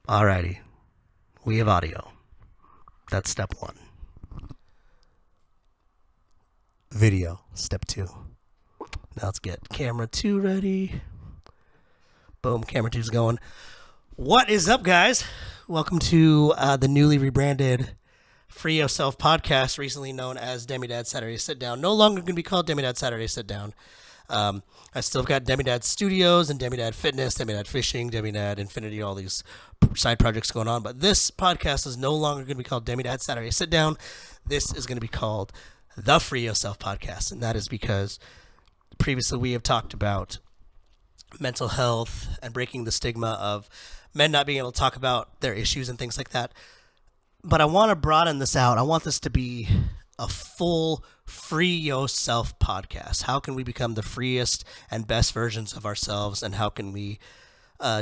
Alrighty, we have audio. That's step one. Video, step two. Now let's get camera two ready. Boom, camera two's going. What is up, guys? Welcome to the newly rebranded Free Yourself podcast, recently known as Demidad Saturday Sit Down. No longer going to be called Demidad Saturday Sit Down. I still got Demidad Studios and Demidad Fitness, Demidad Fishing, Demidad Infinity, all these side projects going on. But this podcast is no longer going to be called Demidad Saturday Sit Down. This is going to be called the Free Yourself podcast. And that is because previously we have talked about mental health and breaking the stigma of men not being able to talk about their issues and things like that. But I want to broaden this out. I want this to be a full Free Yourself podcast. How can we become the freest and best versions of ourselves, and how can we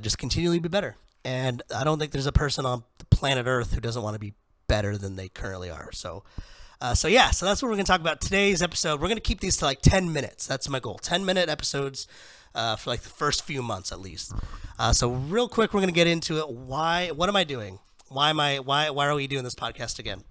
just continually be better? And I don't think there's a person on the planet Earth who doesn't want to be better than they currently are. So that's what we're going to talk about today's episode. We're going to keep these to like 10 minutes. That's my goal. 10-minute episodes for like the first few months at least. So real quick, we're going to get into it. What am I doing? Why are we doing this podcast again?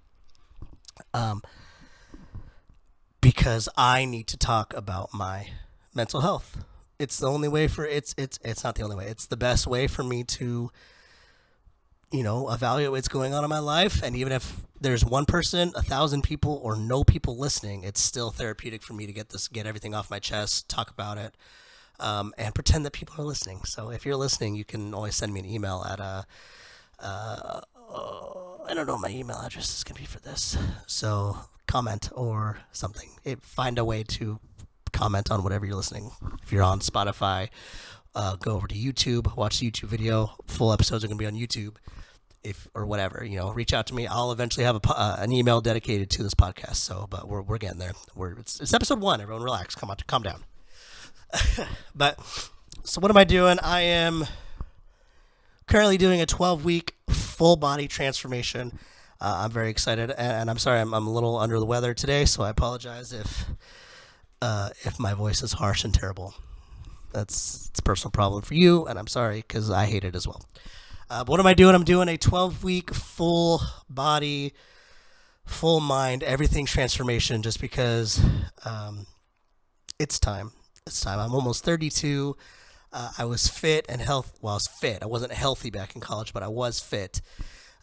Because I need to talk about my mental health. It's the only way it's not the only way. It's the best way for me to, evaluate what's going on in my life. And even if there's one person, 1,000 people, or no people listening, it's still therapeutic for me to get everything off my chest, talk about it, and pretend that people are listening. So if you're listening, you can always send me an email at I don't know what my email address is going to be for this. So comment or something. Find a way to comment on whatever you're listening. If you're on Spotify, go over to YouTube, watch the YouTube video. Full episodes are going to be on YouTube. Or whatever, reach out to me. I'll eventually have an email dedicated to this podcast. So, but we're getting there. It's episode 1. Everyone relax. Calm down. But so what am I doing? I am currently doing a 12-week full body transformation. I'm very excited, and I'm sorry I'm a little under the weather today, so I apologize if my voice is harsh and terrible. It's a personal problem for you, and I'm sorry because I hate it as well. But what am I doing? I'm doing a 12-week full body, full mind, everything transformation just because it's time. It's time. I'm almost 32. I was fit and healthy. Well, I was fit. I wasn't healthy back in college, but I was fit.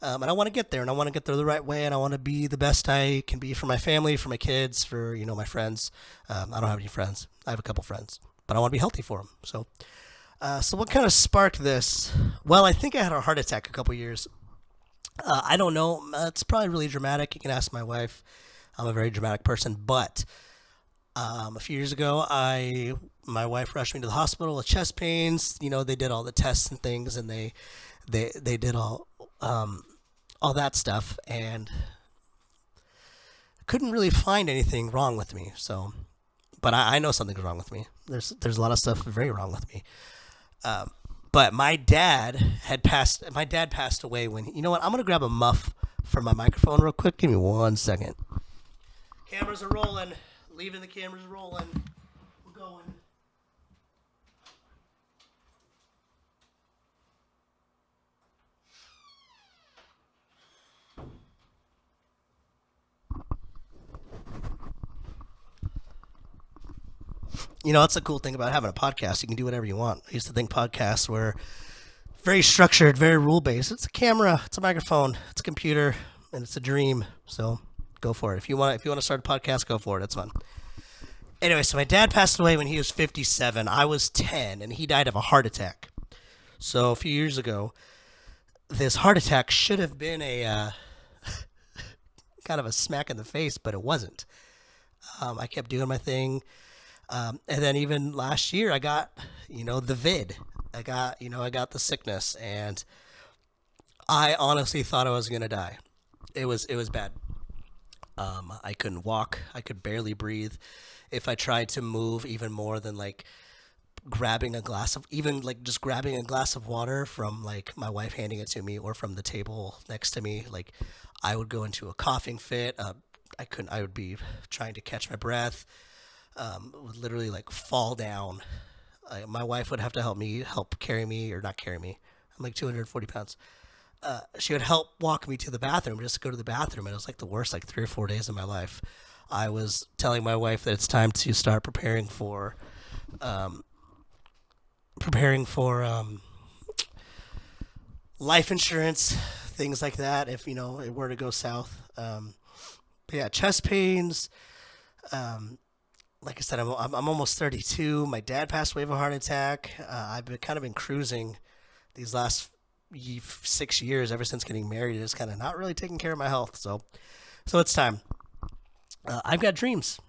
And I want to get there, and I want to get there the right way, and I want to be the best I can be for my family, for my kids, for, my friends. I don't have any friends. I have a couple friends, but I want to be healthy for them. So what kind of sparked this? Well, I think I had a heart attack a couple years. I don't know. It's probably really dramatic. You can ask my wife. I'm a very dramatic person, but a few years ago, my wife rushed me to the hospital with chest pains. They did all the tests and things, and they did all that stuff, and couldn't really find anything wrong with me. So, but I know something's wrong with me. There's a lot of stuff very wrong with me. But my dad passed away when. You know what? I'm gonna grab a muff from my microphone real quick. Give me 1 second. Cameras are rolling. Leaving the cameras rolling. We're going. That's the cool thing about having a podcast. You can do whatever you want. I used to think podcasts were very structured, very rule-based. It's a camera, it's a microphone, it's a computer, and it's a dream. So go for it. If you want to start a podcast, go for it. It's fun. Anyway, so my dad passed away when he was 57. I was 10, and he died of a heart attack. So a few years ago, this heart attack should have been a kind of a smack in the face, but it wasn't. I kept doing my thing. And then even last year, I got, the vid. I got the sickness, and I honestly thought I was going to die. It was bad. I couldn't walk. I could barely breathe. If I tried to move even more than like grabbing a glass of, even like just grabbing a glass of water from like my wife handing it to me or from the table next to me, like I would go into a coughing fit. I would be trying to catch my breath. Would literally like fall down. My wife would have to help carry me, or not carry me. I'm like 240 pounds. she would help walk me to the bathroom, just to go to the bathroom. And it was like the worst, like 3 or 4 days of my life. I was telling my wife that it's time to start preparing for life insurance, things like that. If it were to go south. But yeah, chest pains. Like I said, I'm almost 32. My dad passed away of a heart attack. I've been cruising these last 6 years ever since getting married. Just kind of not really taking care of my health. So it's time. I've got dreams.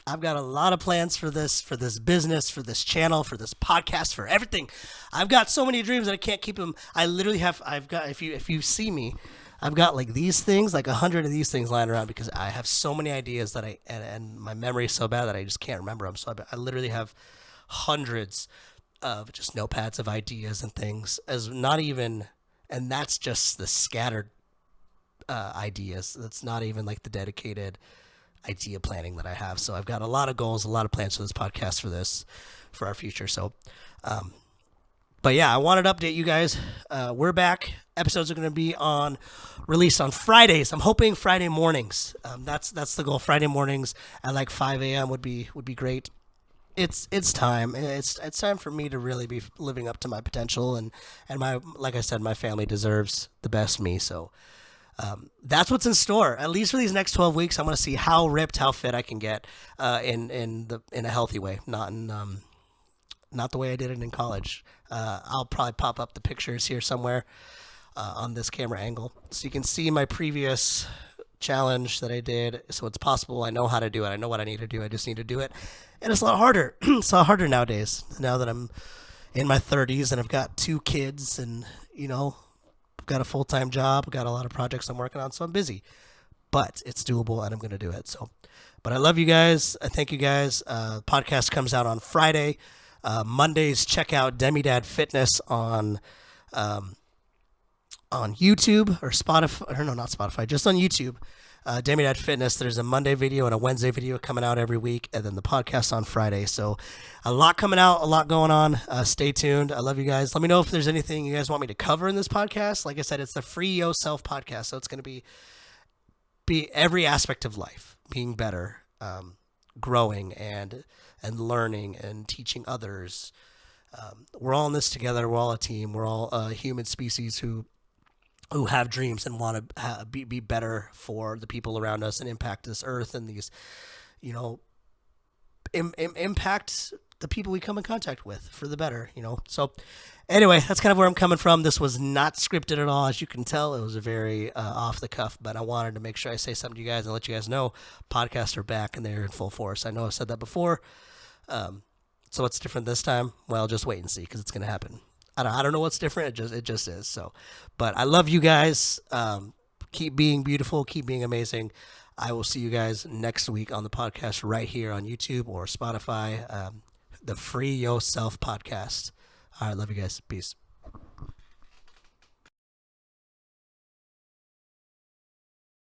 I've got a lot of plans for this business, for this channel, for this podcast, for everything. I've got so many dreams that I can't keep them. I literally have. I've got. If you see me, I've got like these things, like 100 of these things lying around because I have so many ideas that and my memory is so bad that I just can't remember them. So I literally have hundreds of just notepads of ideas and things, as not even, and that's just the scattered ideas. That's not even like the dedicated idea planning that I have. So I've got a lot of goals, a lot of plans for this podcast, for our future. So, but yeah, I wanted to update you guys. We're back. Episodes are going to be released on Fridays. I'm hoping Friday mornings. That's the goal. Friday mornings at like 5 a.m. would be great. It's time. It's time for me to really be living up to my potential, and like I said, my family deserves the best me. So that's what's in store. At least for these next 12 weeks, I'm going to see how ripped, how fit I can get in a healthy way, not the way I did it in college. I'll probably pop up the pictures here somewhere on this camera angle, so you can see my previous challenge that I did. So it's possible. I know how to do it. I know what I need to do. I just need to do it, and it's a lot harder. It's a lot harder nowadays. Now that I'm in my 30s and I've got 2 kids, and I've got a full-time job, I've got a lot of projects I'm working on, so I'm busy. But it's doable, and I'm going to do it. So, but I love you guys. I thank you guys. Podcast comes out on Friday. Mondays, check out Demidad Fitness on YouTube or Spotify. Or no, not Spotify, just on YouTube. Demidad Fitness. There's a Monday video and a Wednesday video coming out every week, and then the podcast on Friday. So a lot coming out, a lot going on. Stay tuned. I love you guys. Let me know if there's anything you guys want me to cover in this podcast. Like I said, it's the Free Yourself podcast, so it's going to be every aspect of life, being better, growing and learning and teaching others. We're all in this together. We're all a team. We're all a human species who have dreams and want to be better for the people around us and impact this earth and these, impact the people we come in contact with for the better, So anyway, that's kind of where I'm coming from. This was not scripted at all. As you can tell, it was a very off the cuff, but I wanted to make sure I say something to you guys and let you guys know podcasts are back and they're in full force. I know I've said that before. So what's different this time? Well, just wait and see, because it's going to happen. I don't know what's different. It just is. So, but I love you guys. Keep being beautiful. Keep being amazing. I will see you guys next week on the podcast right here on YouTube or Spotify. The Free Yourself podcast. All right. Love you guys. Peace.